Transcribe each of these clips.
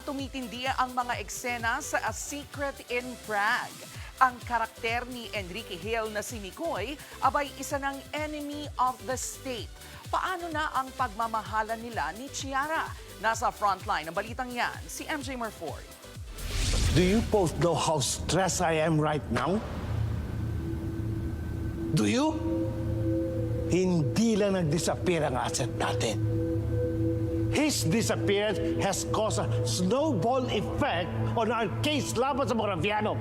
tumitindi ang mga eksena sa A Secret in Prague. Ang karakter ni Enrique Hill na si Mikoy abay isa ng enemy of the state. Paano na ang pagmamahalan nila ni Chiara? Nasa frontline ng balitang yan, si MJ Marfori. Do you both know how stressed I am right now? Do you? Hindi lang nag-disappear ang asset natin. His disappearance has caused a snowball effect on our case laban sa mga Raviano.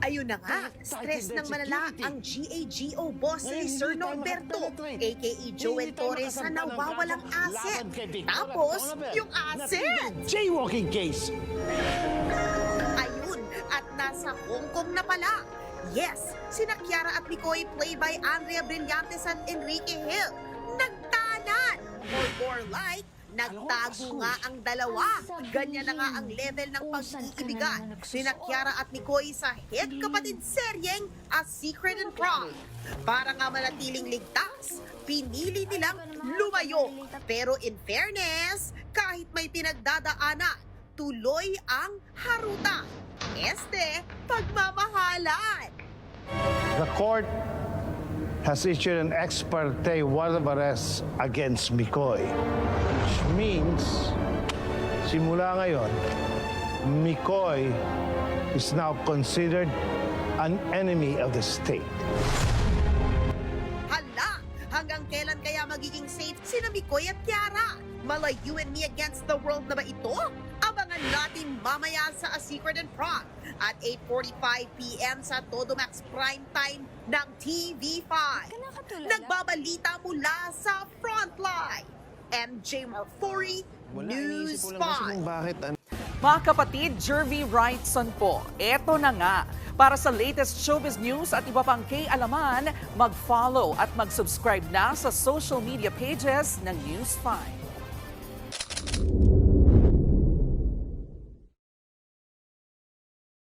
Ayun na nga, stress ng malala ang GAGO boss ni Sir Norberto, aka Joel Torres na nawawalang asset. Tapos, yung asset! Jaywalking case! Ayun, at nasa Hong Kong na pala. Yes, sina Chiara at Mikoy play by Andrea Brillantes at Enrique Hill. Nagtanan! Or more like, nagtago nga ang dalawa. Ganyan na nga ang level ng pag-iibigan sina Chiara at Mikoy sa hit kapatid seryeng A Secret in Prague. Para nga manatiling ligtas, pinili nilang lumayo. Pero in fairness, kahit may pinagdadaanan, tuloy ang harutan. Pagmamahalan. The court has issued an ex parte warrant of arrest against Mikoy, which means, simula ngayon, Mikoy is now considered an enemy of the state. Hala, hanggang kailan kaya magiging safe sina Mikoy at Chiara? Mala you and me against the world na ba ito? Abangan natin mamaya sa A Secret in Prague at 8:45 p.m. sa Todo Max Primetime ng TV5. Nagbabalita mula sa Frontline. MJ Marfori, News 5. Mga kapatid, Jervy Wrightson po. Eto na nga. Para sa latest showbiz news at iba pang kay-alaman, mag-follow at mag-subscribe na sa social media pages ng News 5.